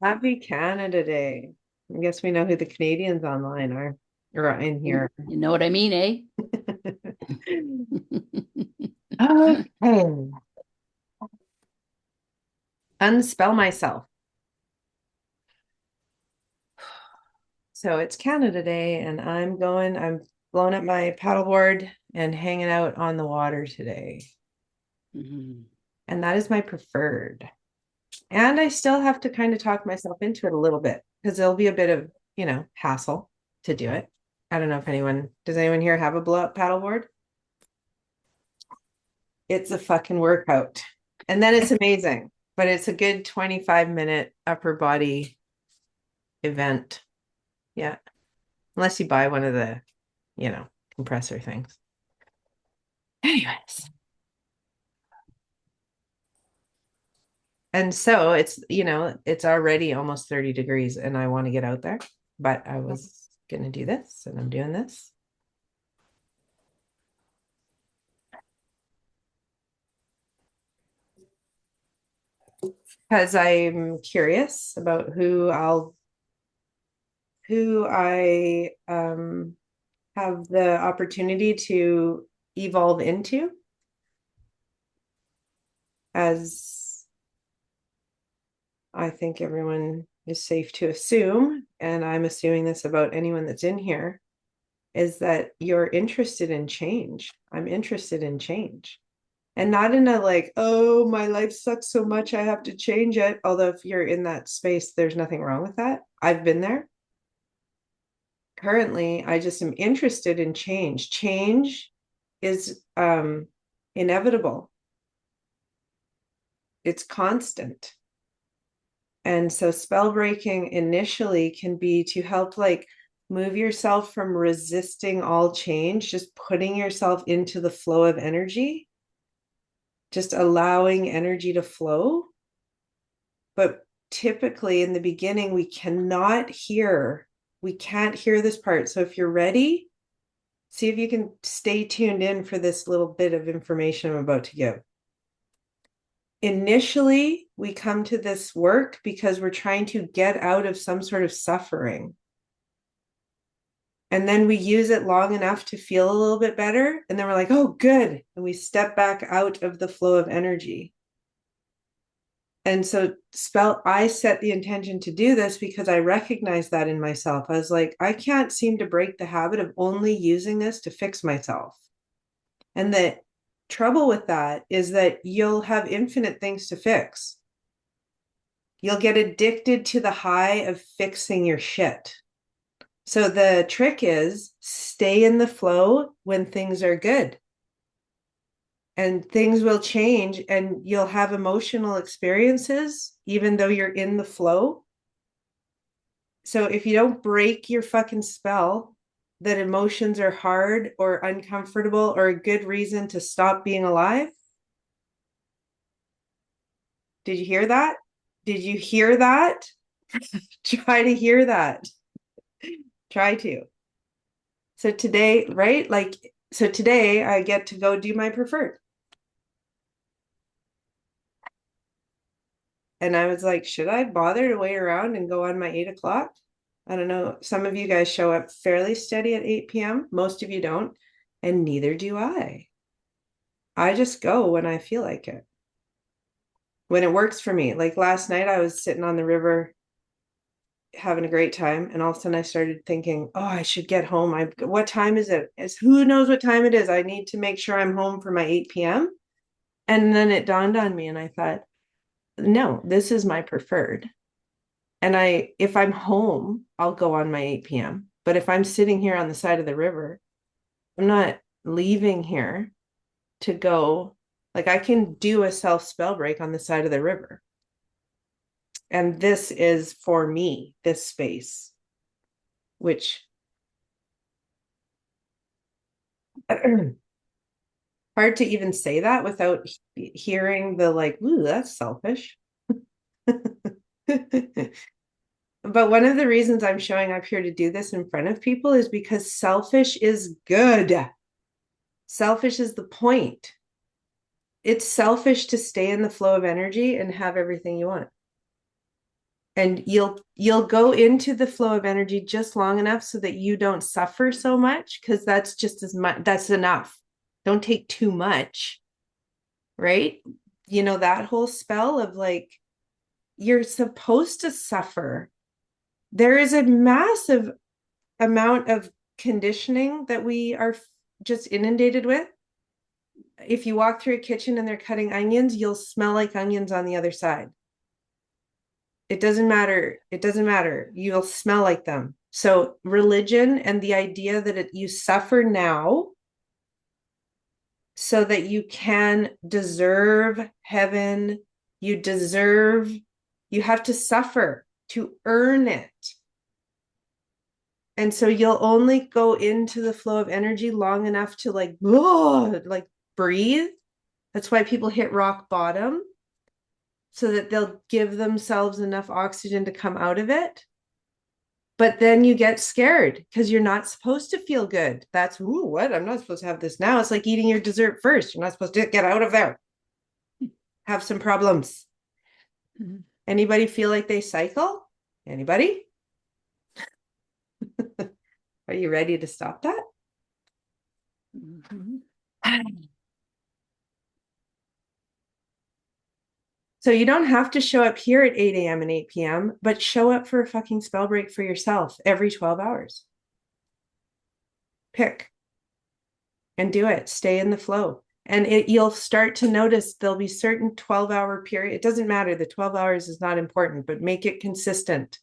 Happy Canada Day. I guess we know who the Canadians online are, or in here. You know what I mean, eh? Okay. Unspell myself. So it's Canada Day, and I'm blowing up my paddleboard and hanging out on the water today. Mhm. And that is my preferred. And I still have to kind of talk myself into it a little bit because there'll be a bit of, hassle to do it. I don't know if does anyone here have a blow up paddleboard? It's a fucking workout. And then it's amazing, but it's a good 25-minute upper body event. Yeah. Unless you buy one of the, compressor things. Anyways. And so it's already almost 30 degrees and I want to get out there, but I was going to do this and I'm doing this. Because I'm curious about who I have the opportunity to evolve into as I think everyone is safe to assume, and I'm assuming this about anyone that's in here, is that you're interested in change. I'm interested in change. And not in a like, oh, my life sucks so much, I have to change it. Although if you're in that space, there's nothing wrong with that. I've been there. Currently, I just am interested in change. Change is inevitable. It's constant. And so spell breaking initially can be to help like move yourself from resisting all change, just putting yourself into the flow of energy, just allowing energy to flow. But typically in the beginning, we can't hear this part. So if you're ready, see if you can stay tuned in for this little bit of information I'm about to give. Initially, we come to this work because we're trying to get out of some sort of suffering. And then we use it long enough to feel a little bit better. And then we're like, oh, good. And we step back out of the flow of energy. And so I set the intention to do this because I recognized that in myself. I was like, I can't seem to break the habit of only using this to fix myself. And the trouble with that is that you'll have infinite things to fix. You'll get addicted to the high of fixing your shit. So the trick is stay in the flow when things are good. And things will change and you'll have emotional experiences even though you're in the flow. So if you don't break your fucking spell that emotions are hard or uncomfortable or a good reason to stop being alive, did you hear that? Did you hear that? Try to hear that. Try to. So today, right? So today I get to go do my preferred. And I was like, should I bother to wait around and go on my 8 o'clock? I don't know. Some of you guys show up fairly steady at 8 p.m. Most of you don't. And neither do I. I just go when I feel like it, when it works for me. Like last night, I was sitting on the river having a great time. And all of a sudden I started thinking, oh, I should get home. What time is it? Who knows what time it is? I need to make sure I'm home for my 8 p.m. And then it dawned on me and I thought, no, this is my preferred. And if I'm home, I'll go on my 8 p.m. But if I'm sitting here on the side of the river, I'm not leaving here to go. Like I can do a self spell break on the side of the river. And this is for me, this space, which hard to even say that without hearing the like, ooh, that's selfish. But one of the reasons I'm showing up here to do this in front of people is because selfish is good. Selfish is the point. It's selfish to stay in the flow of energy and have everything you want. And you'll go into the flow of energy just long enough so that you don't suffer so much, because that's just as much, that's enough. Don't take too much, right? You know, that whole spell of like, you're supposed to suffer. There is a massive amount of conditioning that we are just inundated with. If you walk through a kitchen and they're cutting onions, you'll smell like onions on the other side. It doesn't matter. It doesn't matter. You'll smell like them. So religion and the idea that you suffer now so that you can deserve heaven, you deserve, you have to suffer to earn it. And so you'll only go into the flow of energy long enough to like, oh, like breathe. That's why people hit rock bottom, so that they'll give themselves enough oxygen to come out of it. But then you get scared because you're not supposed to feel good. That's, ooh, what? I'm not supposed to have this now. It's like eating your dessert first. You're not supposed to get out of there. Have some problems. Mhm. Anybody feel like they cycle? Anybody? Are you ready to stop that? Mhm. So you don't have to show up here at 8 a.m. and 8 p.m., but show up for a fucking spell break for yourself every 12 hours. Pick and do it. Stay in the flow. And you'll start to notice there'll be certain 12-hour period. It doesn't matter. The 12 hours is not important, but make it consistent.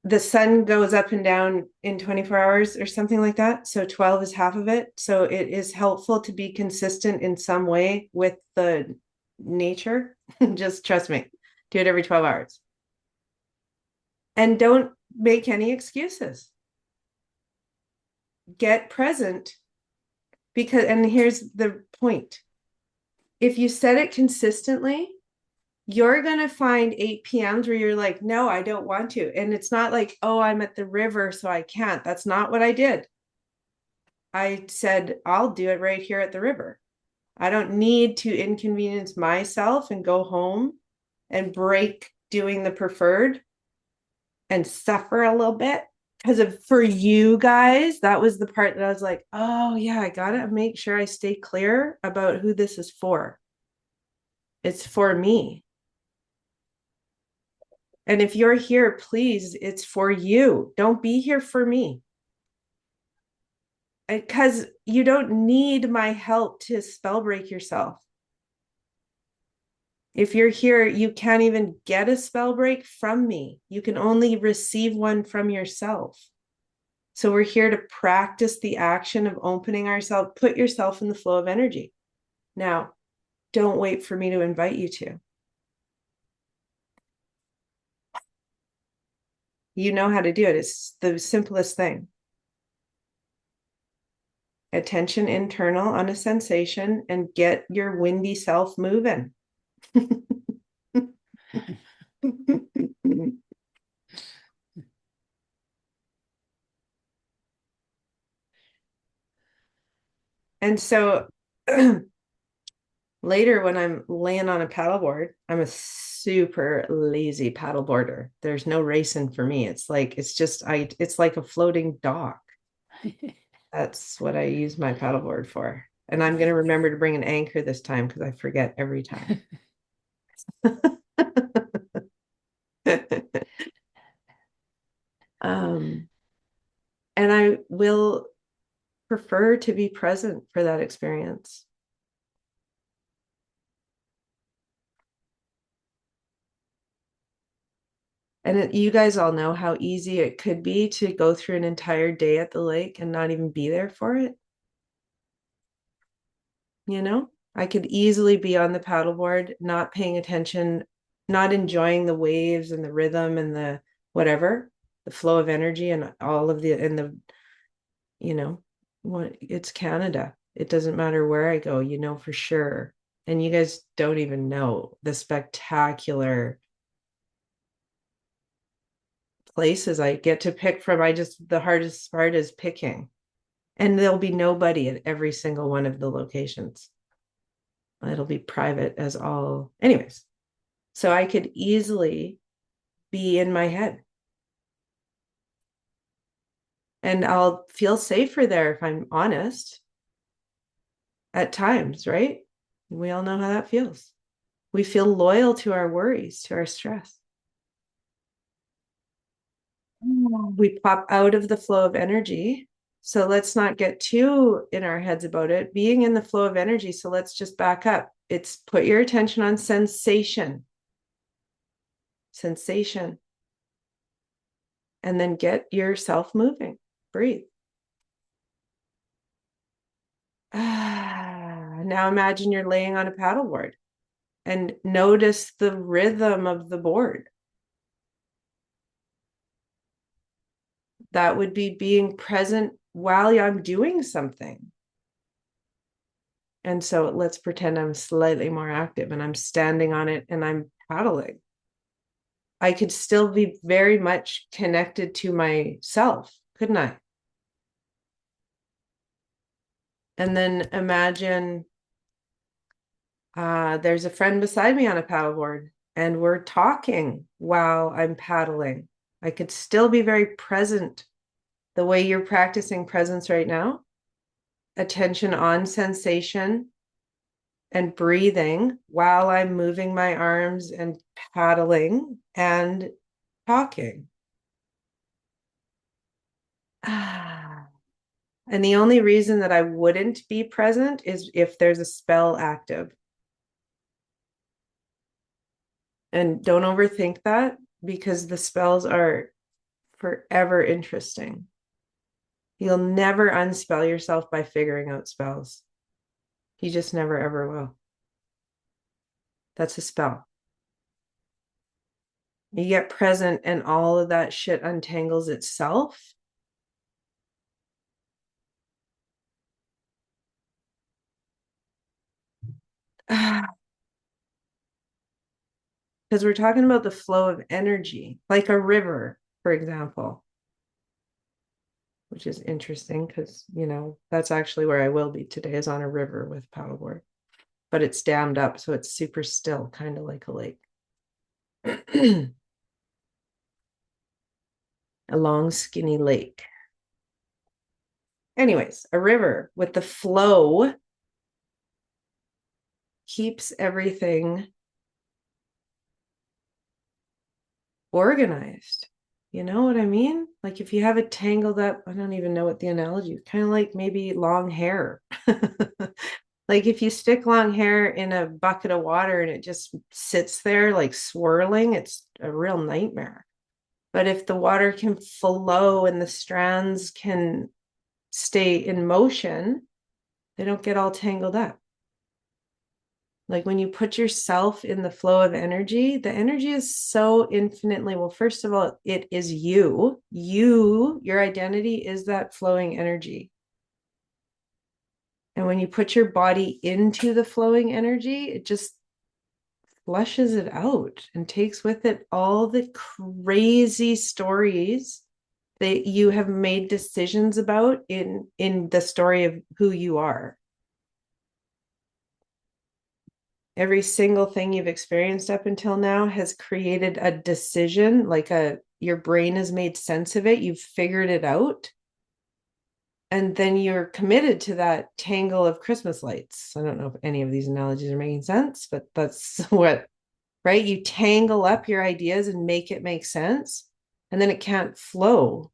The sun goes up and down in 24 hours or something like that. So 12 is half of it. So it is helpful to be consistent in some way with the nature. Just trust me. Do it every 12 hours. And don't make any excuses. Get present, because, and here's the point. If you set it consistently, you're going to find 8 p.m.s where you're like, no, I don't want to. And it's not like, oh, I'm at the river, so I can't. That's not what I did. I said, I'll do it right here at the river. I don't need to inconvenience myself and go home and break doing the preferred and suffer a little bit. Because for you guys, that was the part that I was like, oh, yeah, I got to make sure I stay clear about who this is for. It's for me. And if you're here, please, it's for you. Don't be here for me. Because you don't need my help to spell break yourself. If you're here, you can't even get a spell break from me. You can only receive one from yourself. So we're here to practice the action of opening ourselves. Put yourself in the flow of energy. Now, don't wait for me to invite you to. You know how to do it. It's the simplest thing. Attention internal on a sensation and get your windy self moving. And so later, when I'm laying on a paddleboard, I'm a super lazy paddleboarder. There's no racing for me. It's like, it's like a floating dock. That's what I use my paddleboard for. And I'm going to remember to bring an anchor this time because I forget every time. um, and I will prefer to be present for that experience. And you guys all know how easy it could be to go through an entire day at the lake and not even be there for it. You know, I could easily be on the paddleboard, not paying attention, not enjoying the waves and the rhythm and the whatever, the flow of energy and all of the, you know, what it's Canada. It doesn't matter where I go, you know, for sure. And you guys don't even know the spectacular places I get to pick from. The hardest part is picking. And there'll be nobody at every single one of the locations. It'll be private as all. Anyways, So I could easily be in my head. And I'll feel safer there if I'm honest at times, right? We all know how that feels. We feel loyal to our worries, to our stress. We pop out of the flow of energy. So let's not get too in our heads about it. Being in the flow of energy. So let's just back up. It's put your attention on sensation, sensation, and then get yourself moving. Breathe. Now imagine you're laying on a paddleboard and notice the rhythm of the board. That would be being present while I'm doing something. And so let's pretend I'm slightly more active and I'm standing on it and I'm paddling. I could still be very much connected to myself, couldn't I? And then imagine there's a friend beside me on a paddleboard and we're talking while I'm paddling. I could still be very present the way you're practicing presence right now, attention on sensation and breathing while I'm moving my arms and paddling and talking. And the only reason that I wouldn't be present is if there's a spell active. And don't overthink that because the spells are forever interesting. You'll never unspell yourself by figuring out spells. You just never ever will. That's a spell. You get present and all of that shit untangles itself. Because we're talking about the flow of energy, like a river, for example, which is interesting because, that's actually where I will be today is on a river with paddleboard, but it's dammed up. So it's super still, kind of like a lake. A long, skinny lake. Anyways, a river with the flow keeps everything organized. You know what I mean? Like if you have it tangled up, I don't even know what the analogy is, kind of like maybe long hair. Like if you stick long hair in a bucket of water and it just sits there like swirling, it's a real nightmare. But if the water can flow and the strands can stay in motion, they don't get all tangled up. Like when you put yourself in the flow of energy, the energy is so infinitely, well, first of all, it is you. Your identity is that flowing energy. And when you put your body into the flowing energy, it just flushes it out and takes with it all the crazy stories that you have made decisions about in the story of who you are. Every single thing you've experienced up until now has created a decision, like your brain has made sense of it, you've figured it out, and then you're committed to that tangle of Christmas lights. I don't know if any of these analogies are making sense, but that's what, right? You tangle up your ideas and make it make sense, and then it can't flow.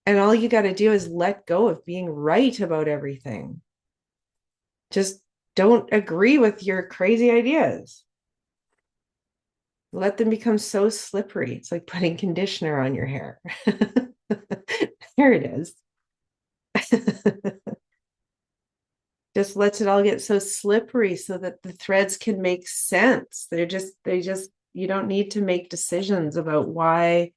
And all you got to do is let go of being right about everything. Just don't agree with your crazy ideas. Let them become so slippery. It's like putting conditioner on your hair. There it is. Just lets it all get so slippery so that the threads can make sense. You don't need to make decisions about why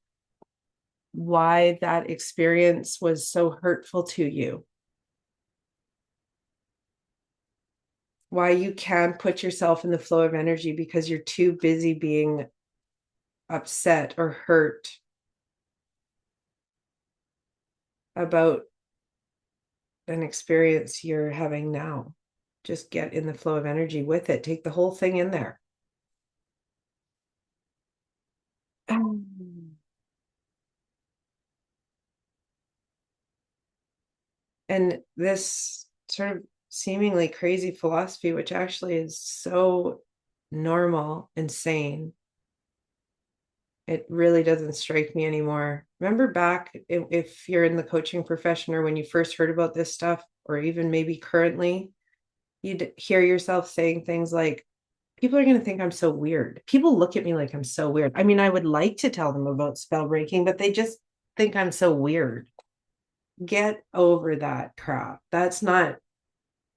that experience was so hurtful to you. Why you can't put yourself in the flow of energy because you're too busy being upset or hurt about an experience you're having now. Just get in the flow of energy with it. Take the whole thing in there. And this sort of seemingly crazy philosophy, which actually is so normal and sane, it really doesn't strike me anymore. Remember back, if you're in the coaching profession or when you first heard about this stuff, or even maybe currently, you'd hear yourself saying things like, people are going to think I'm so weird. People look at me like I'm so weird. I mean, I would like to tell them about spell breaking, but they just think I'm so weird. Get over that crap. That's not,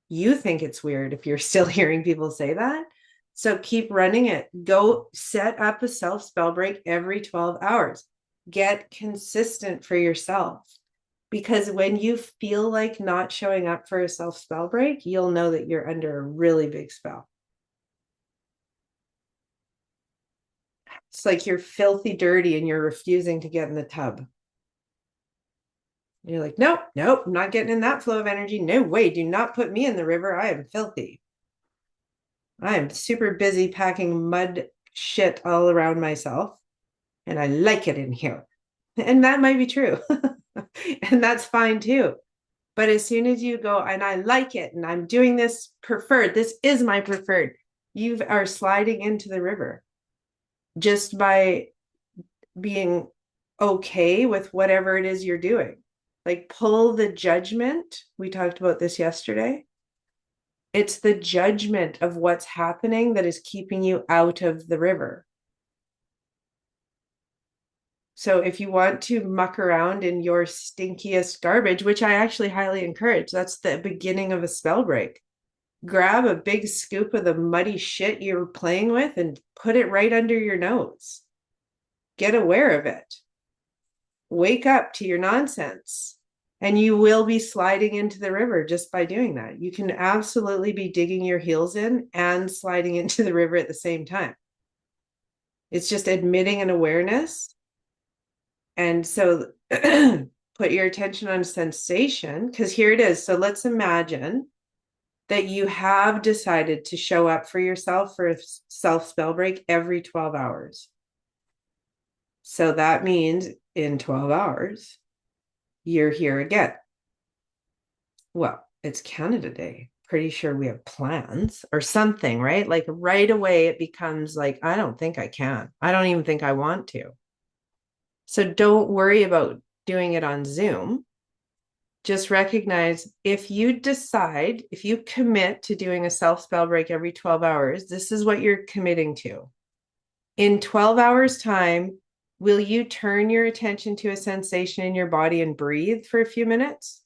you think it's weird if you're still hearing people say that. So keep running it. Go set up a self spell break every 12 hours. Get consistent for yourself. Because when you feel like not showing up for a self spell break, you'll know that you're under a really big spell. It's like you're filthy dirty and you're refusing to get in the tub. You're like, nope, nope, I'm not getting in that flow of energy. No way, do not put me in the river. I am filthy. I am super busy packing mud shit all around myself, and I like it in here. And that might be true. And that's fine too. But as soon as you go, and I like it, and I'm doing this preferred, this is my preferred, you are sliding into the river just by being okay with whatever it is you're doing. Like, pull the judgment. We talked about this yesterday. It's the judgment of what's happening that is keeping you out of the river. So if you want to muck around in your stinkiest garbage, which I actually highly encourage, that's the beginning of a spell break. Grab a big scoop of the muddy shit you're playing with and put it right under your nose. Get aware of it. Wake up to your nonsense. And you will be sliding into the river just by doing that. You can absolutely be digging your heels in and sliding into the river at the same time. It's just admitting an awareness. And so put your attention on sensation, because here it is. So let's imagine that you have decided to show up for yourself for a self spell break every 12 hours. So that means in 12 hours, you're here again. Well, it's Canada Day. Pretty sure we have plans or something, right? Like right away, it becomes like, I don't think I can. I don't even think I want to. So don't worry about doing it on Zoom. Just recognize if you decide, if you commit to doing a self spell break every 12 hours, this is what you're committing to. In 12 hours' time, will you turn your attention to a sensation in your body and breathe for a few minutes?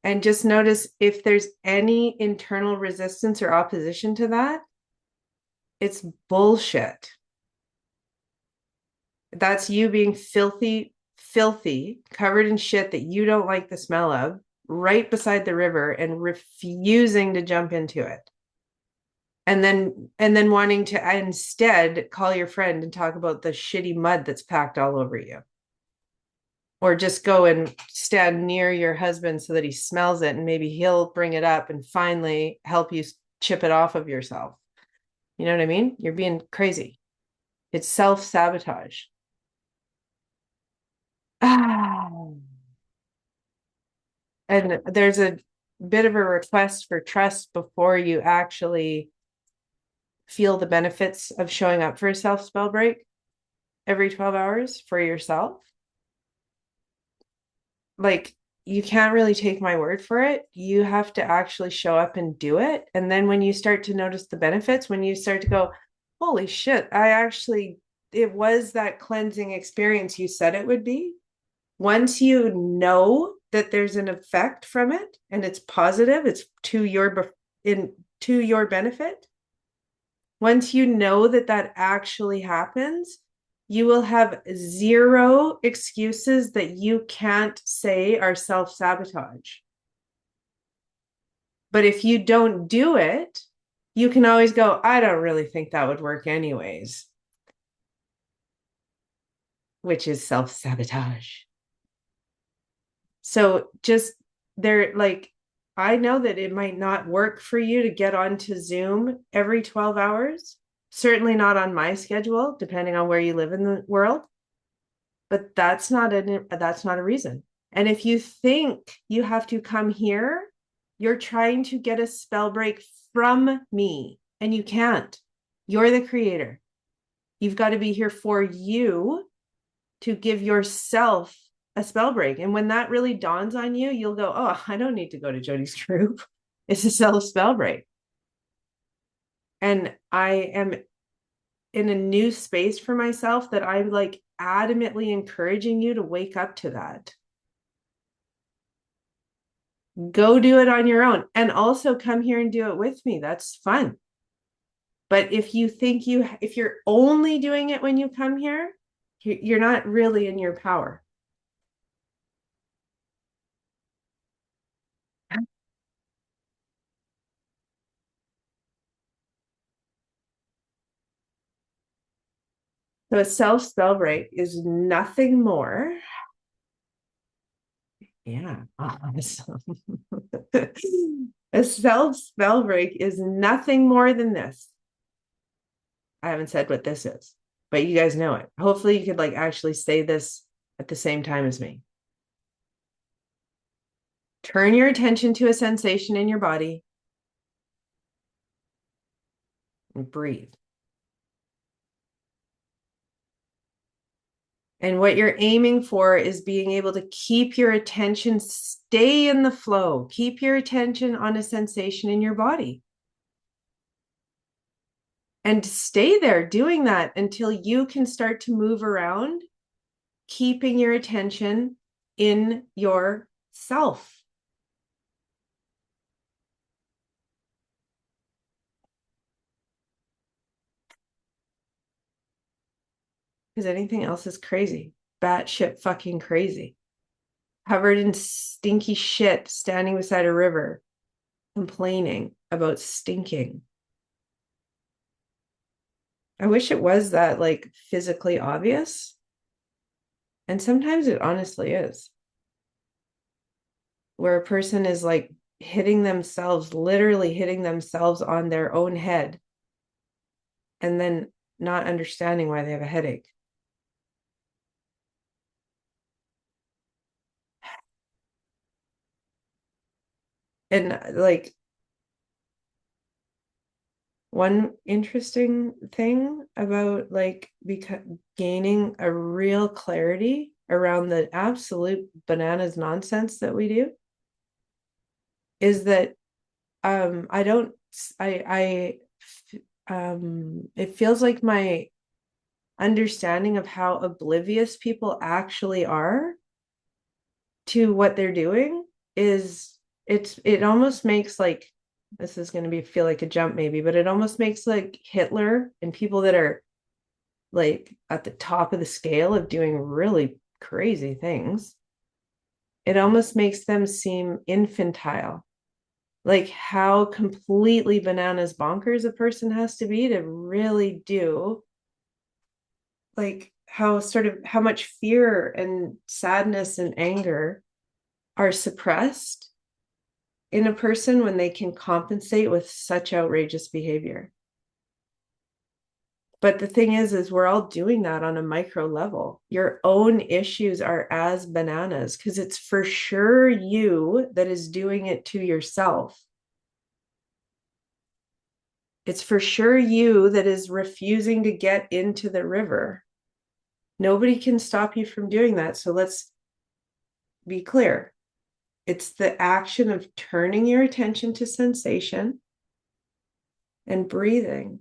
And just notice if there's any internal resistance or opposition to that, it's bullshit. That's you being filthy, covered in shit that you don't like the smell of, right beside the river and refusing to jump into it. And then wanting to instead call your friend and talk about the shitty mud that's packed all over you. Or just go and stand near your husband so that he smells it and maybe he'll bring it up and finally help you chip it off of yourself. You know what I mean? You're being crazy. It's self-sabotage. And there's a bit of a request for trust before you actually feel the benefits of showing up for a self spell break every 12 hours for yourself. Like, you can't really take my word for it. You have to actually show up and do it. And then when you start to notice the benefits, when you start to go, holy shit, it was that cleansing experience you said it would be. Once you know that there's an effect from it and it's positive, it's to your benefit. Once you know that that actually happens, you will have zero excuses that you can't say are self-sabotage. But if you don't do it, you can always go, I don't really think that would work anyways, which is self-sabotage. So just there, like, I know that it might not work for you to get onto Zoom every 12 hours. Certainly not on my schedule, depending on where you live in the world. But that's not a reason. And if you think you have to come here, you're trying to get a spell break from me, and you can't. You're the creator. You've got to be here for you to give yourself a spell break. And when that really dawns on you, you'll go, oh, I don't need to go to Jody's group. It's a self spell break. And I am in a new space for myself that I'm like adamantly encouraging you to wake up to that. Go do it on your own, and also come here and do it with me. That's fun. But if you think if you're only doing it when you come here, you're not really in your power. So a self spell break is nothing more. Yeah, awesome. A self spell break is nothing more than this. I haven't said what this is, but you guys know it. Hopefully, you could like actually say this at the same time as me. Turn your attention to a sensation in your body and breathe. And what you're aiming for is being able to keep your attention, stay in the flow, keep your attention on a sensation in your body. And stay there doing that until you can start to move around, keeping your attention in yourself. Because anything else is crazy, batshit fucking crazy. Covered in stinky shit, standing beside a river, complaining about stinking. I wish it was that like physically obvious. And sometimes it honestly is. Where a person is like hitting themselves, literally hitting themselves on their own head, and then not understanding why they have a headache. And like one interesting thing about like gaining a real clarity around the absolute bananas nonsense that we do is that I don't I it feels like my understanding of how oblivious people actually are to what they're doing is it almost makes like this is going to be feel like a jump maybe, but it almost makes like Hitler and people that are like at the top of the scale of doing really crazy things, it almost makes them seem infantile. Like how completely bananas bonkers a person has to be to really do, like how sort of how much fear and sadness and anger are suppressed in a person when they can compensate with such outrageous behavior. But the thing is we're all doing that on a micro level. Your own issues are as bananas because it's for sure you that is doing it to yourself. It's for sure you that is refusing to get into the river. Nobody can stop you from doing that. So let's be clear. It's the action of turning your attention to sensation and breathing.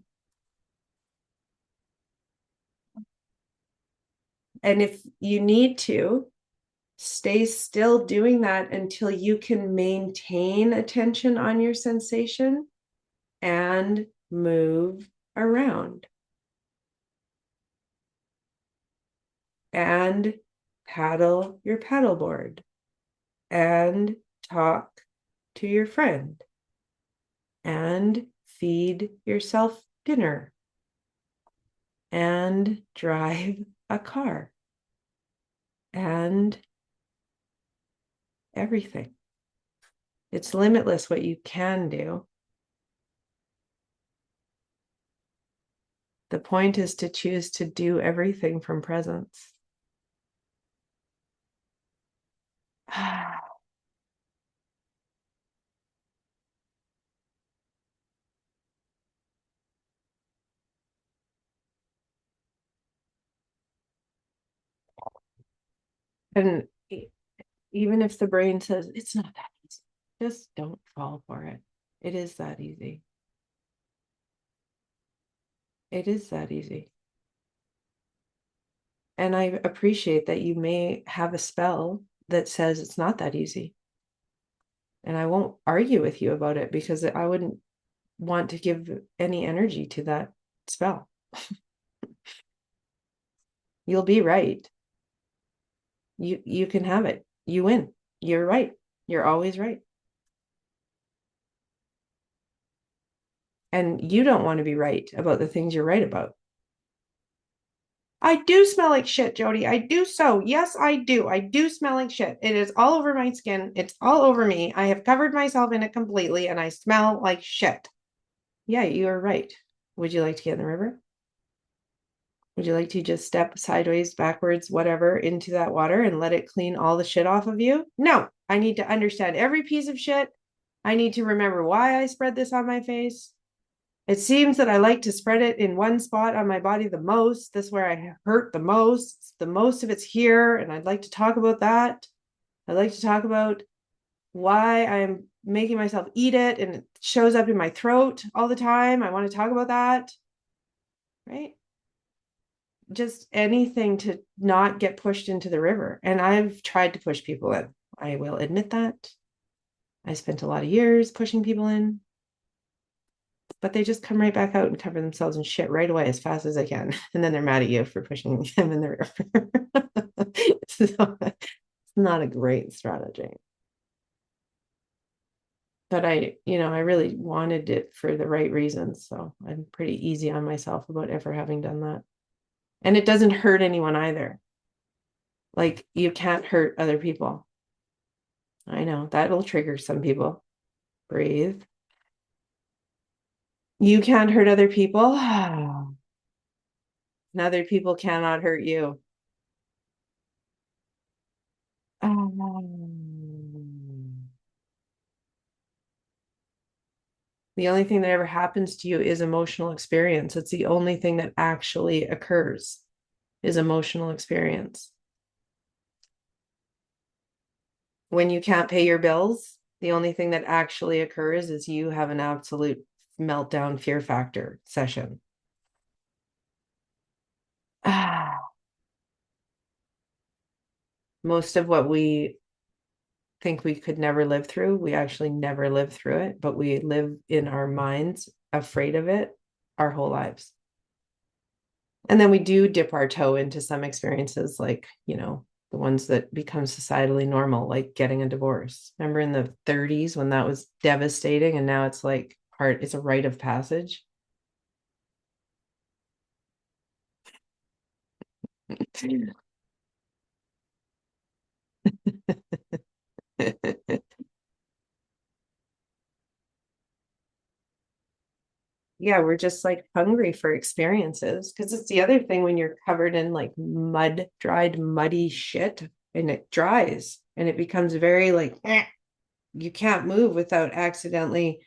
And if you need to, stay still doing that until you can maintain attention on your sensation and move around and paddle your paddleboard and talk to your friend and feed yourself dinner and drive a car and everything. It's limitless what you can do. The point is to choose to do everything from presence. And even if the brain says it's not that easy, just don't fall for it. It is that easy. It is that easy. And I appreciate that you may have a spell that says it's not that easy. And I won't argue with you about it because I wouldn't want to give any energy to that spell. You'll be right. You can have it. You win. You're right. You're always right. And you don't want to be right about the things you're right about. I do smell like shit, Jody. I do so. Yes, I do. I do smell like shit. It is all over my skin. It's all over me. I have covered myself in it completely and I smell like shit. Yeah, you are right. Would you like to get in the river? Would you like to just step sideways, backwards, whatever, into that water and let it clean all the shit off of you? No, I need to understand every piece of shit. I need to remember why I spread this on my face. It seems that I like to spread it in one spot on my body the most. This is where I hurt the most. The most of it's here, and I'd like to talk about that. I'd like to talk about why I'm making myself eat it and it shows up in my throat all the time. I want to talk about that, right? Just anything to not get pushed into the river. And I've tried to push people in. I will admit that. I spent a lot of years pushing people in, but they just come right back out and cover themselves in shit right away as fast as they can. And then they're mad at you for pushing them in the river. So it's not a great strategy. But I really wanted it for the right reasons. So I'm pretty easy on myself about ever having done that. And it doesn't hurt anyone either. Like you can't hurt other people. I know that'll trigger some people. Breathe. You can't hurt other people. And other people cannot hurt you. The only thing that ever happens to you is emotional experience. It's the only thing that actually occurs is emotional experience. When you can't pay your bills, the only thing that actually occurs is you have an absolute meltdown fear factor session. Most of what we think we could never live through, we actually never live through it, but we live in our minds afraid of it our whole lives. And then we do dip our toe into some experiences like, the ones that become societally normal, like getting a divorce. Remember in the 30s when that was devastating and now it's like it's a rite of passage. Yeah, we're just like hungry for experiences because it's the other thing when you're covered in like dried, muddy shit and it dries and it becomes very like, you can't move without accidentally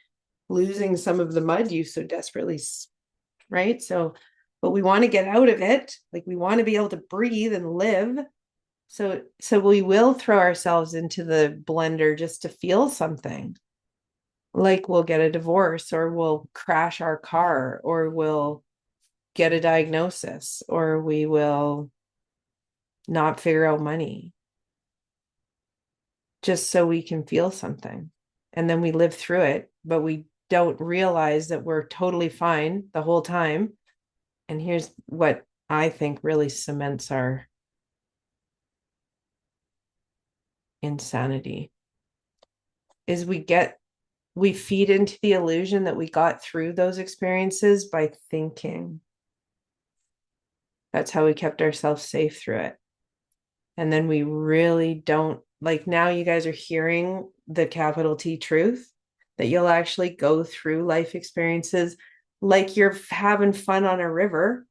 losing some of the mud you so desperately, right? So, but we want to get out of it. Like we want to be able to breathe and live. So we will throw ourselves into the blender just to feel something. Like we'll get a divorce or we'll crash our car or we'll get a diagnosis or we will not figure out money just so we can feel something. And then we live through it, but we don't realize that we're totally fine the whole time. And here's what I think really cements our insanity is we feed into the illusion that we got through those experiences by thinking. That's how we kept ourselves safe through it. And then we really don't, like, now you guys are hearing the capital T truth that you'll actually go through life experiences like you're having fun on a river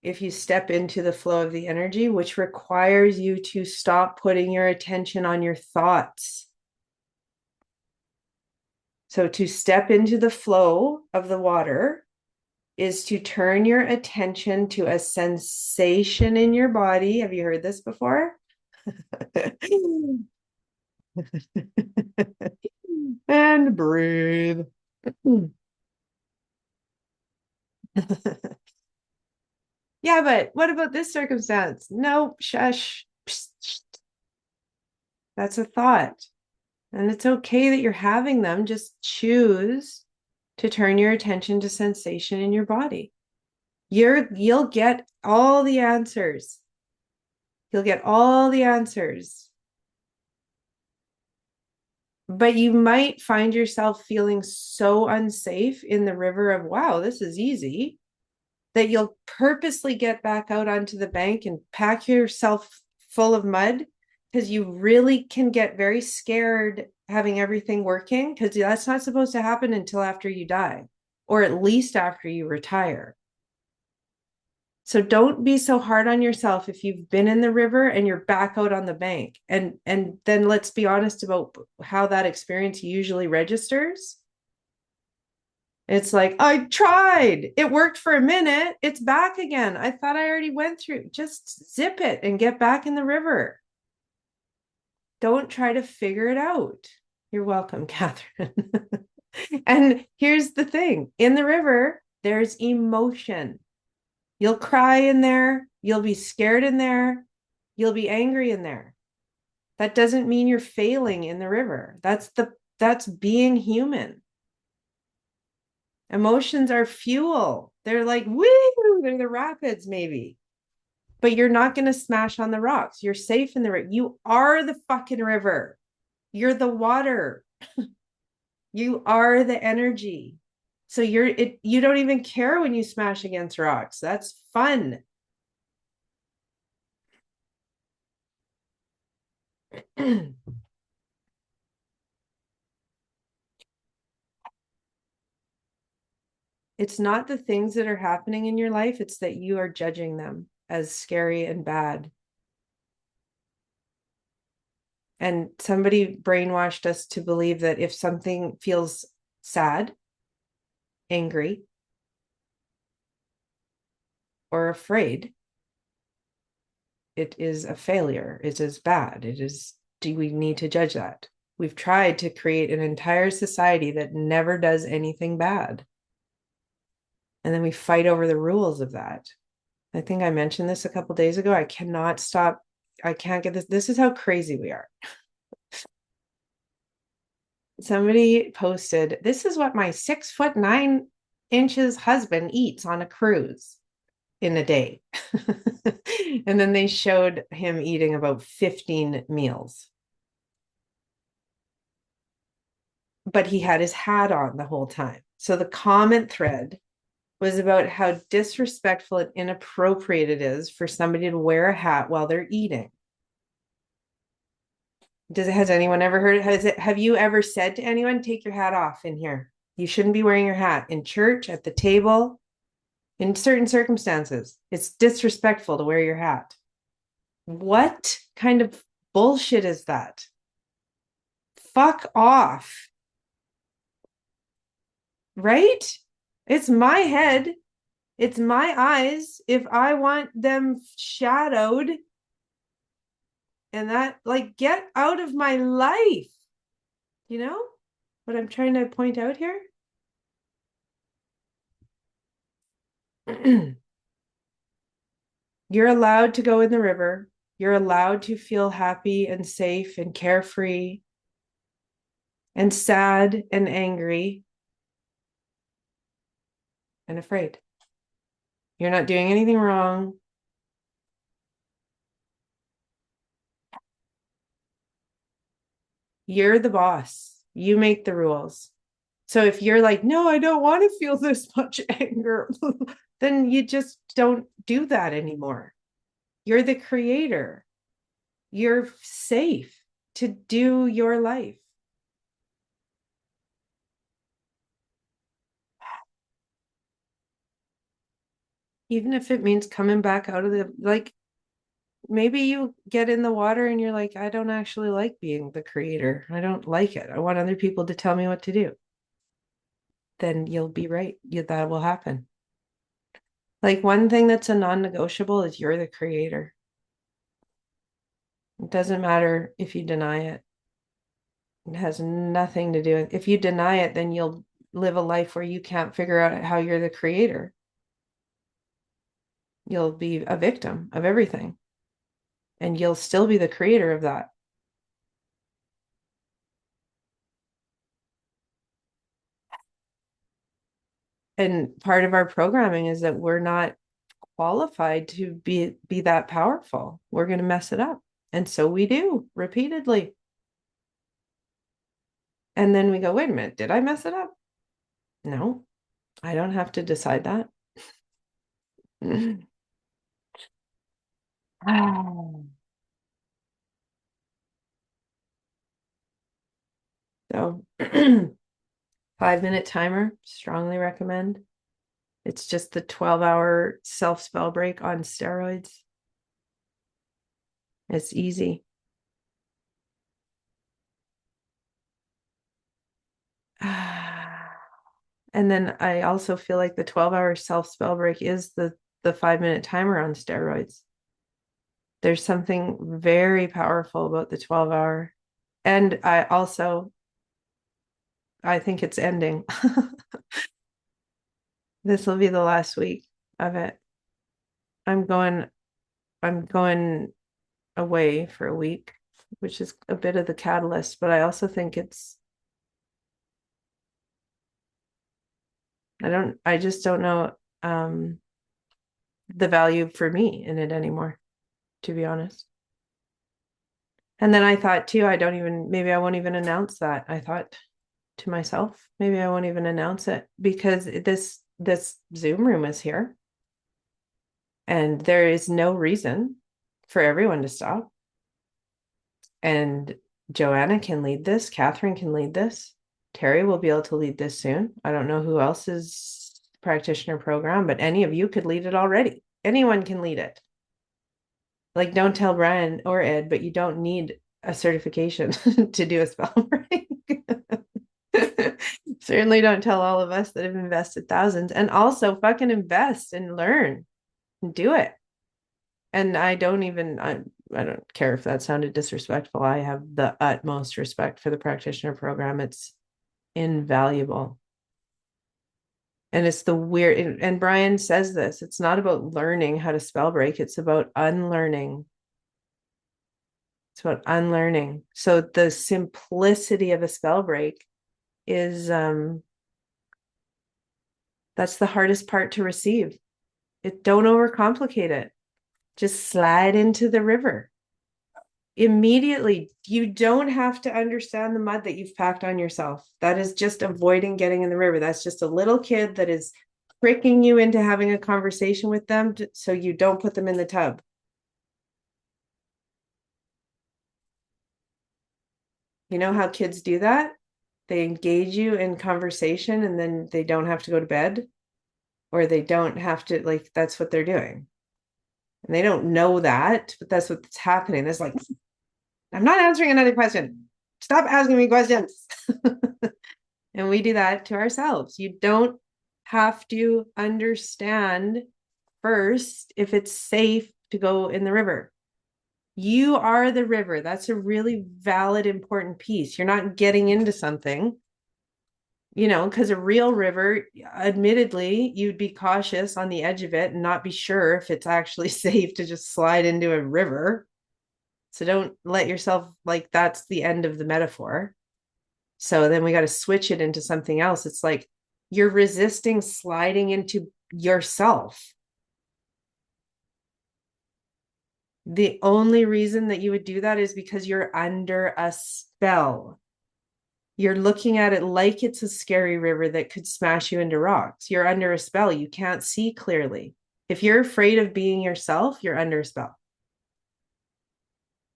if you step into the flow of the energy, which requires you to stop putting your attention on your thoughts. So to step into the flow of the water is to turn your attention to a sensation in your body. Have you heard this before? And breathe. Yeah, but what about this circumstance? Nope, shush. Psst. That's a thought. And it's okay that you're having them. Just choose to turn your attention to sensation in your body. You'll get all the answers. You'll get all the answers. But you might find yourself feeling so unsafe in the river of, wow, this is easy, that you'll purposely get back out onto the bank and pack yourself full of mud because you really can get very scared having everything working, because that's not supposed to happen until after you die, or at least after you retire. So don't be so hard on yourself if you've been in the river and you're back out on the bank. And then let's be honest about how that experience usually registers. It's like, I tried. It worked for a minute. It's back again. I thought I already went through. Just zip it and get back in the river. Don't try to figure it out. You're welcome, Catherine. And here's the thing, in the river, there's emotion. You'll cry in there. You'll be scared in there. You'll be angry in there. That doesn't mean you're failing in the river. That's being human. Emotions are fuel. They're like, woo, they're the rapids, maybe. But you're not going to smash on the rocks. You're safe in the river. You are the fucking river. You're the water. You are the energy. So you don't even care when you smash against rocks. That's fun. It's not the things that are happening in your life, it's that you are judging them as scary and bad. And somebody brainwashed us to believe that if something feels sad, angry, or afraid, it is a failure. It is bad. Do we need to judge that? We've tried to create an entire society that never does anything bad. And then we fight over the rules of that. I think I mentioned this a couple days ago. I cannot stop. I can't get this. This is how crazy we are. Somebody posted, this is what my 6'9" husband eats on a cruise in a day. And then they showed him eating about 15 meals. But he had his hat on the whole time. So the comment thread was about how disrespectful and inappropriate it is for somebody to wear a hat while they're eating. Has anyone ever heard? Have you ever said to anyone, take your hat off in here? You shouldn't be wearing your hat in church, at the table, in certain circumstances. It's disrespectful to wear your hat. What kind of bullshit is that? Fuck off. Right? It's my head. It's my eyes. If I want them shadowed, and that, like, get out of my life. You know what I'm trying to point out here? You're allowed to go in the river. You're allowed to feel happy and safe and carefree and sad and angry and afraid. You're not doing anything wrong. You're the boss. You make the rules. So if you're like, no, I don't want to feel this much anger, then you just don't do that anymore. You're the creator. You're safe to do your life. Even if it means coming back out of the, like, maybe you get in the water and you're like, I don't actually like being the creator. I don't like it. I want other people to tell me what to do. Then you'll be right. That will happen. Like, one thing that's a non-negotiable is you're the creator. It doesn't matter if you deny it. It has nothing to do with, if you deny it, then you'll live a life where you can't figure out how you're the creator. You'll be a victim of everything, and you'll still be the creator of that. And part of our programming is that we're not qualified to be that powerful. We're going to mess it up. And so we do repeatedly. And then we go, wait a minute, did I mess it up? No, I don't have to decide that. So 5-minute timer, strongly recommend. It's just the 12-hour self-spell break on steroids. It's easy. And then I also feel like the 12-hour self-spell break is the 5-minute timer on steroids. There's something very powerful about the 12-hour. And I think it's ending. This will be the last week of it. I'm going away for a week, which is a bit of the catalyst, but I also think I just don't know the value for me in it anymore, to be honest. And then I thought too, maybe I won't even announce that. I thought to myself, maybe I won't even announce it because this Zoom room is here and there is no reason for everyone to stop. And Joanna can lead this, Catherine can lead this, Terry will be able to lead this soon. I don't know who else's practitioner program, but any of you could lead it already. Anyone can lead it. Like, don't tell Brian or Ed, but you don't need a certification to do a spell break. Certainly don't tell all of us that have invested thousands, and also fucking invest and learn and do it. And I don't care if that sounded disrespectful. I have the utmost respect for the practitioner program. It's invaluable. And it's the weird, and Brian says this, it's not about learning how to spell break, it's about unlearning. It's about unlearning. So the simplicity of a spell break is that's the hardest part to receive. Don't overcomplicate it. Just slide into the river. Immediately, you don't have to understand the mud that you've packed on yourself. That is just avoiding getting in the river. That's just a little kid that is tricking you into having a conversation with them so you don't put them in the tub. You know how kids do that? They engage you in conversation and then they don't have to go to bed, or they don't have to, like, that's what they're doing. And they don't know that, but that's what's happening. It's like, I'm not answering another question. Stop asking me questions. And we do that to ourselves. You don't have to understand first if it's safe to go in the river. You are the river. That's a really valid, important piece. You're not getting into something, because a real river, admittedly, you'd be cautious on the edge of it and not be sure if it's actually safe to just slide into a river. So don't let yourself, like, that's the end of the metaphor. So then we got to switch it into something else. It's like you're resisting sliding into yourself. The only reason that you would do that is because you're under a spell. You're looking at it like it's a scary river that could smash you into rocks. You're under a spell. You can't see clearly. If you're afraid of being yourself, you're under a spell.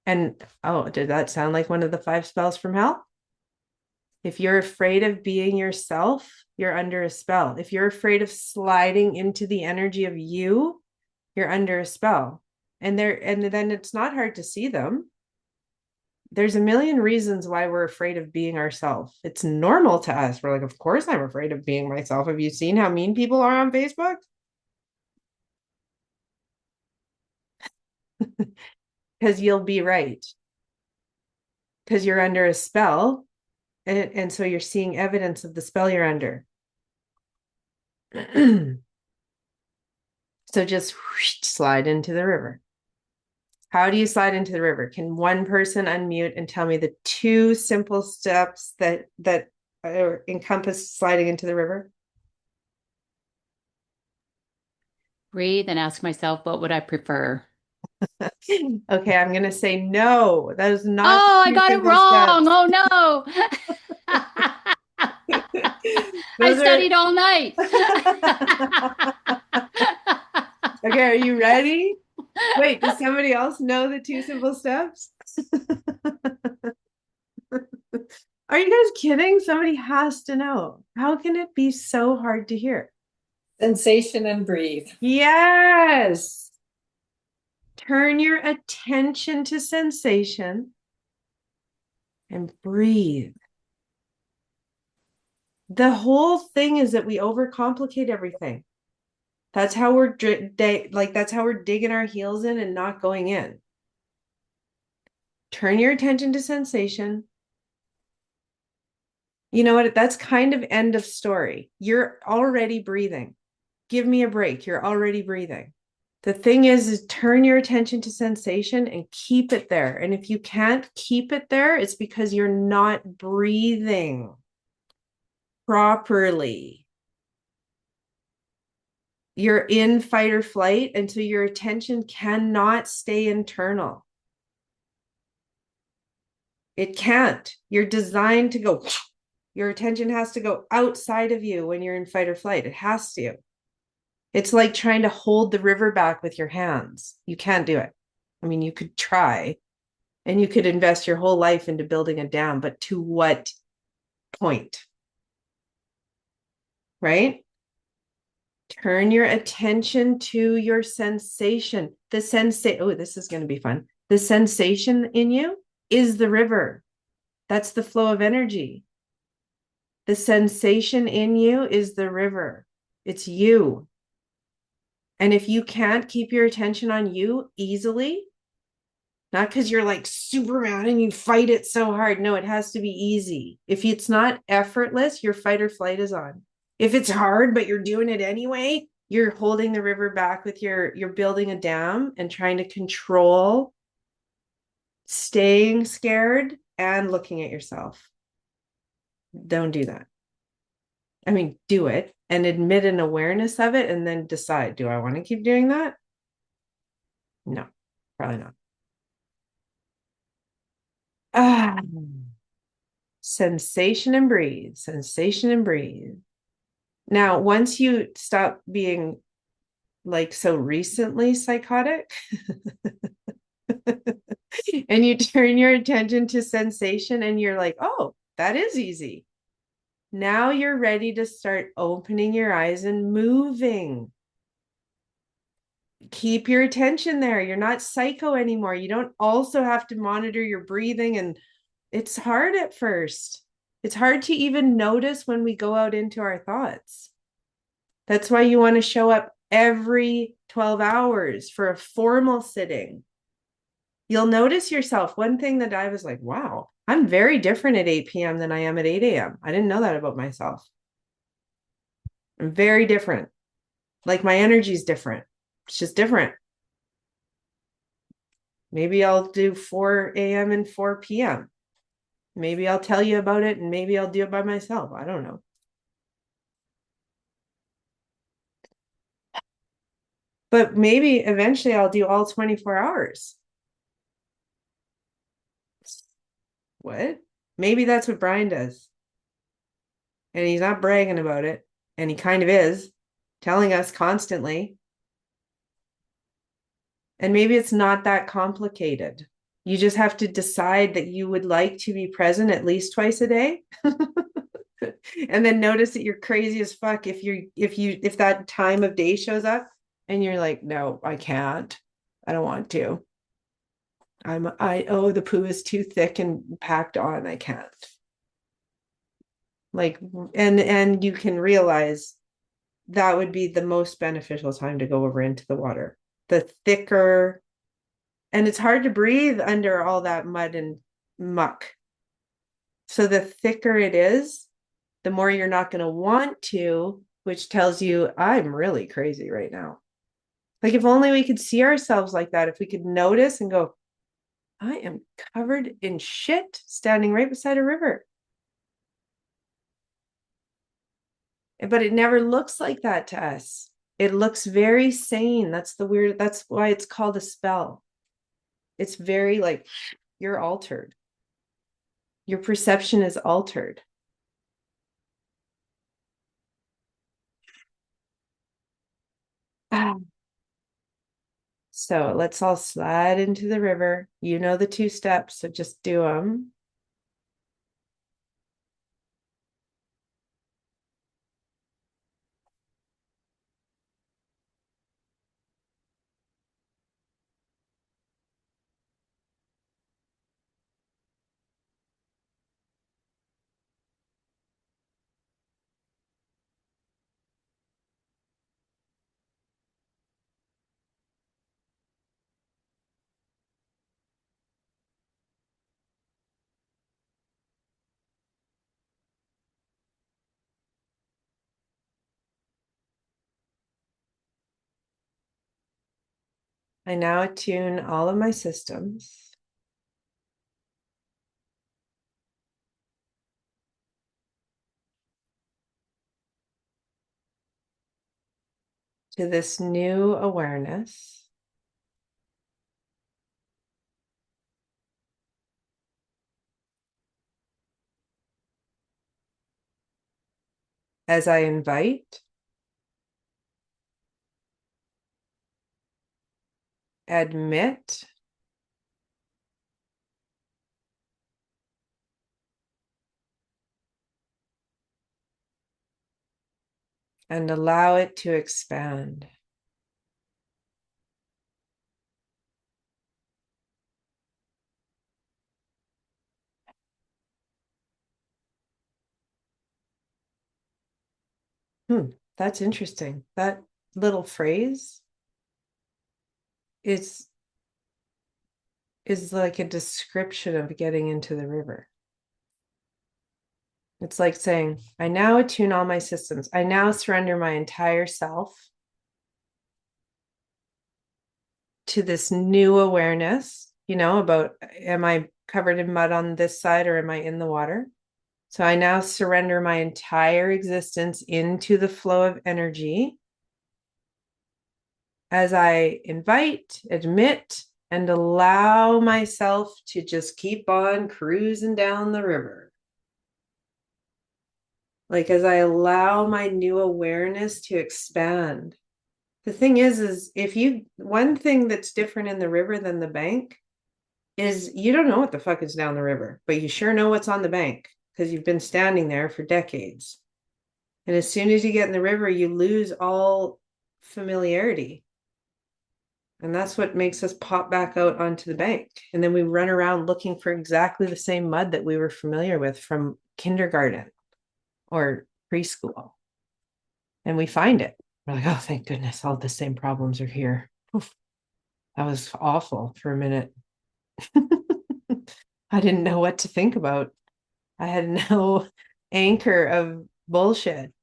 And oh, did that sound like one of the 5 spells from hell? If you're afraid of being yourself, you're under a spell. If you're afraid of sliding into the energy of you, you're under a spell. And then it's not hard to see them. There's a million reasons why we're afraid of being ourselves. It's normal to us. We're like, of course I'm afraid of being myself. Have you seen how mean people are on Facebook? because you'll be right. Because you're under a spell. And so you're seeing evidence of the spell you're under. So just whoosh, slide into the river. How do you slide into the river? Can one person unmute and tell me the two simple steps that encompass sliding into the river? Breathe and ask myself, what would I prefer? Okay, I'm going to say no. That is not Oh, the I two got it simple wrong. steps. Oh no. I Those are. studied all night. Okay, are you ready? Wait, does somebody else know the two simple steps? Are you guys kidding? Somebody has to know. How can it be so hard to hear? Sensation and breathe. Yes. Turn your attention to sensation and breathe. The whole thing is that we overcomplicate everything. That's how we're that's how we're digging our heels in and not going in. Turn your attention to sensation. You know what? That's kind of end of story. You're already breathing. Give me a break. You're already breathing. The thing is turn your attention to sensation and keep it there. And if you can't keep it there, it's because you're not breathing properly. You're in fight or flight, and so your attention cannot stay internal. It can't. You're designed to go, your attention has to go outside of you when you're in fight or flight. It has to. It's like trying to hold the river back with your hands. You can't do it. I mean, you could try and you could invest your whole life into building a dam, but to what point? Right? Turn your attention to your sensation. Oh, this is going to be fun. The sensation in you is the river. That's the flow of energy. The sensation in you is the river. It's you. And if you can't keep your attention on you easily, not because you're like Superman and you fight it so hard. No, it has to be easy. If it's not effortless, your fight or flight is on. If it's hard, but you're doing it anyway, you're holding the river back with you're building a dam and trying to control staying scared and looking at yourself. Don't do that. I mean, do it and admit an awareness of it and then decide, do I want to keep doing that? No, probably not. Sensation and breathe, sensation and breathe. Now, once you stop being like so recently psychotic and you turn your attention to sensation and you're like, oh, that is easy. Now you're ready to start opening your eyes and moving. Keep your attention there. You're not psycho anymore. You don't also have to monitor your breathing, and it's hard at first. It's hard to even notice when we go out into our thoughts. That's why you want to show up every 12 hours for a formal sitting. You'll notice yourself. One thing that I was like, wow, I'm very different at 8 p.m. than I am at 8 a.m. I didn't know that about myself. I'm very different. Like my energy is different. It's just different. Maybe I'll do 4 a.m. and 4 p.m. Maybe I'll tell you about it and maybe I'll do it by myself. I don't know. But maybe eventually I'll do all 24 hours. What? Maybe that's what Brian does. And he's not bragging about it. And he kind of is, telling us constantly. And maybe it's not that complicated. You just have to decide that you would like to be present at least twice a day. And then notice that you're crazy as fuck if that time of day shows up and you're like, no, I can't. I don't want to. The poo is too thick and packed on. I can't. Like, and you can realize that would be the most beneficial time to go over into the water. The thicker And it's hard to breathe under all that mud and muck. So the thicker it is, the more you're not going to want to, which tells you I'm really crazy right now. Like if only we could see ourselves like that, if we could notice and go, I am covered in shit standing right beside a river. But it never looks like that to us. It looks very sane. That's why it's called a spell. It's very like you're altered. Your perception is altered. So let's all slide into the river. You know the 2 steps, so just do them. I now attune all of my systems to this new awareness. As I invite, admit, and allow it to expand. That's interesting. That little phrase is like a description of getting into the river. It's like saying, I now attune all my systems. I now surrender my entire self to this new awareness, about am I covered in mud on this side or am I in the water? So I now surrender my entire existence into the flow of energy as I invite, admit, and allow myself to just keep on cruising down the river. Like as I allow my new awareness to expand. The thing is one thing that's different in the river than the bank is you don't know what the fuck is down the river, but you sure know what's on the bank because you've been standing there for decades. And as soon as you get in the river, you lose all familiarity. And that's what makes us pop back out onto the bank. And then we run around looking for exactly the same mud that we were familiar with from kindergarten or preschool. And we find it. We're like, oh, thank goodness, all the same problems are here. Oof, that was awful for a minute. I didn't know what to think about. I had no anchor of bullshit.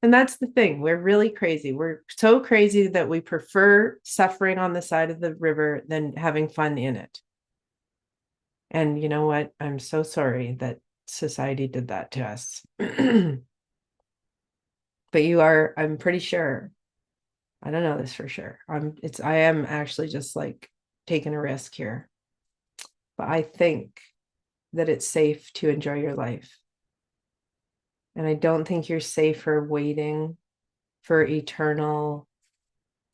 And that's the thing. We're really crazy. We're so crazy that we prefer suffering on the side of the river than having fun in it. And you know what? I'm so sorry that society did that to us. But I'm pretty sure. I don't know this for sure. I am actually just like taking a risk here. But I think that it's safe to enjoy your life. And I don't think you're safer waiting for eternal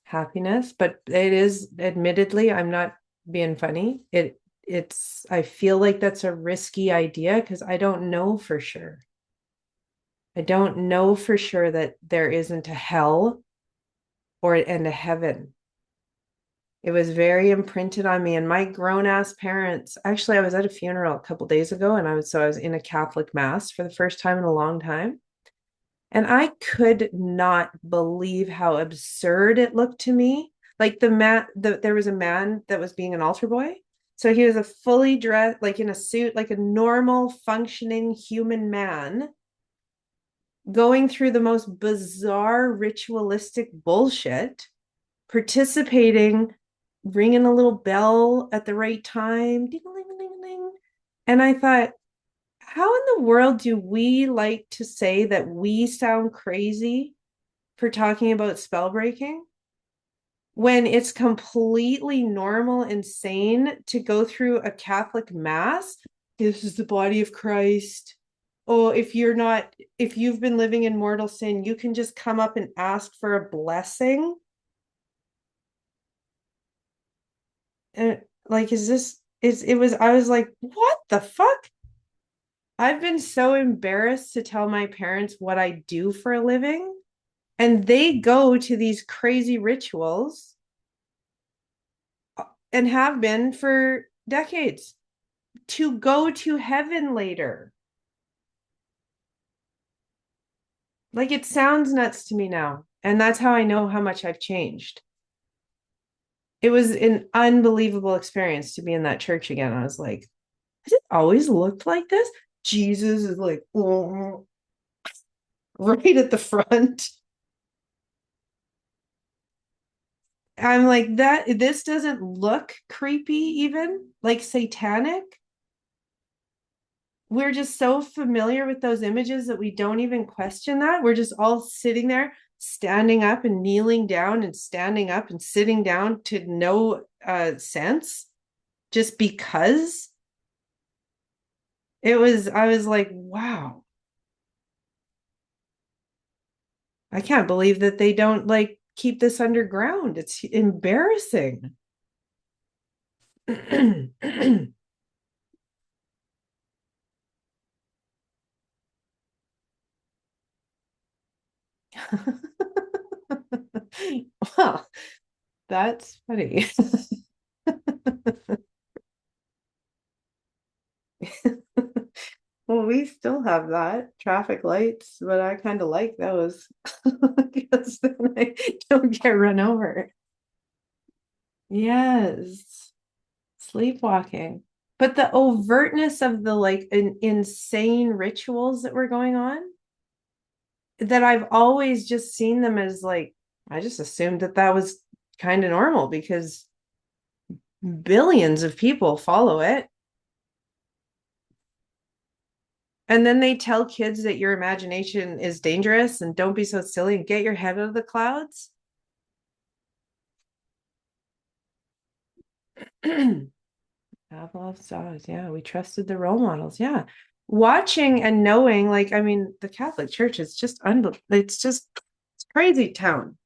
happiness, but it is admittedly, I'm not being funny. I feel like that's a risky idea because I don't know for sure. I don't know for sure that there isn't a hell and a heaven. It was very imprinted on me, and my grown-ass parents. Actually, I was at a funeral a couple days ago, and I was in a Catholic mass for the first time in a long time. And I could not believe how absurd it looked to me. Like there was a man that was being an altar boy. So he was a fully dressed, like in a suit, like a normal functioning human man going through the most bizarre ritualistic bullshit, participating, ringing a little bell at the right time. Ding-a-ling-a-ling-a-ling. And I thought, how in the world do we like to say that we sound crazy for talking about spell breaking when it's completely normal and sane to go through a Catholic mass? This is the body of Christ. Oh, if you've been living in mortal sin, you can just come up and ask for a blessing. And like, I was like, what the fuck? I've been so embarrassed to tell my parents what I do for a living, and they go to these crazy rituals and have been for decades to go to heaven later. Like, it sounds nuts to me now. And that's how I know how much I've changed. It was an unbelievable experience to be in that church again. I was like, has it always looked like this? Jesus is like, oh, right at the front. I'm like, this doesn't look creepy, even like satanic. We're just so familiar with those images that we don't even question that. We're just all sitting there, standing up and kneeling down and standing up and sitting down to no sense, just because. I was like, wow, I can't believe that they don't like keep this underground. It's embarrassing. Well, that's funny. Well, we still have that traffic lights, but I kind of like those because then I don't get run over. Yes, sleepwalking. But the overtness of the like insane rituals that were going on, that I've always just seen them as like, I just assumed that that was kind of normal because billions of people follow it. And then they tell kids that your imagination is dangerous and don't be so silly and get your head out of the clouds. Pavlov's dogs. Yeah, we trusted the role models. Yeah. Watching and knowing, like, I mean, the Catholic Church is just it's crazy town.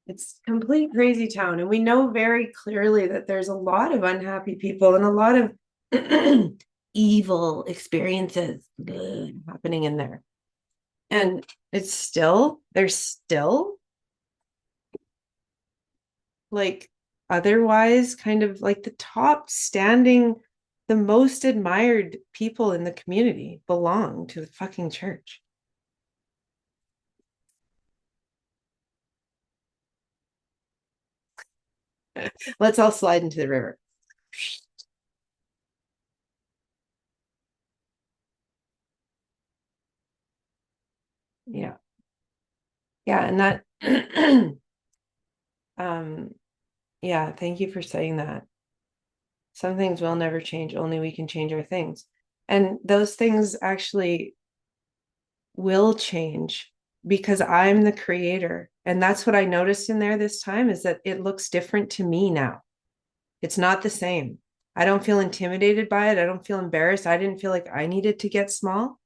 It's complete crazy town. And we know very clearly that there's a lot of unhappy people and a lot of evil experiences happening in there. And there's still like otherwise kind of like the top standing, the most admired people in the community belong to the fucking church. Let's all slide into the river. Yeah. Yeah. And that, um, yeah, thank you for saying that. Some things will never change, only we can change our things. And those things actually will change because I'm the creator. And that's what I noticed in there this time is that it looks different to me now. It's not the same. I don't feel intimidated by it. I don't feel embarrassed. I didn't feel like I needed to get small.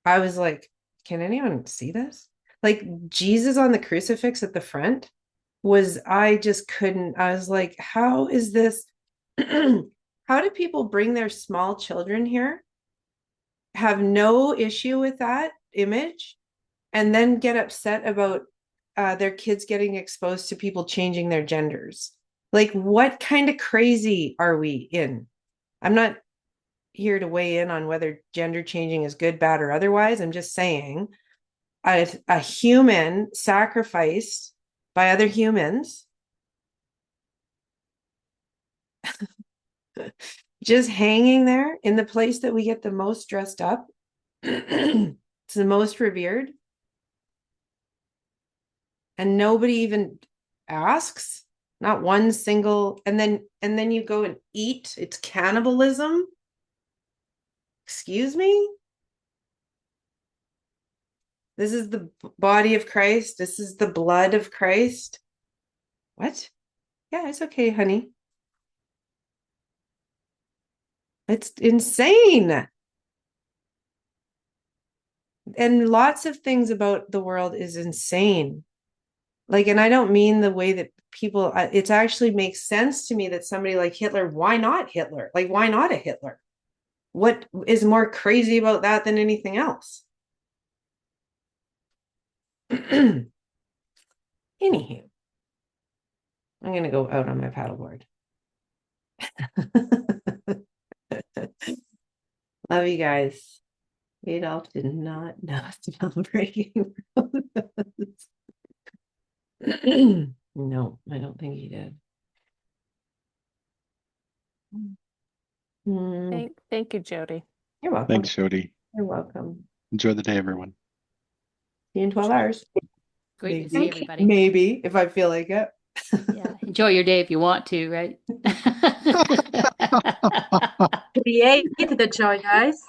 I was like, can anyone see this? Like Jesus on the crucifix at the front I just couldn't. I was like, how is this? How do people bring their small children here, have no issue with that image, and then get upset about their kids getting exposed to people changing their genders? Like, what kind of crazy are we in? I'm not here to weigh in on whether gender changing is good, bad, or otherwise. I'm just saying a human sacrificed by other humans just hanging there in the place that we get the most dressed up. It's the most revered. And nobody even asks, not one single, and then you go and eat. It's cannibalism. Excuse me? This is the body of Christ. This is the blood of Christ. What? Yeah, it's okay, honey. It's insane. And lots of things about the world is insane. Like, and I don't mean the way that people, it actually makes sense to me that somebody like Hitler, why not Hitler? Like, why not a Hitler? What is more crazy about that than anything else? Anywho, I'm going to go out on my paddleboard. Love you guys. Adolf did not know smell breaking roses. No, I don't think he did. Thank you, Jody. You're welcome. Thanks, Jody. You're welcome. Enjoy the day, everyone. See you in 12 hours. Great to see everybody. Maybe, if I feel like it. Yeah. Enjoy your day if you want to, right? Create the joy, guys.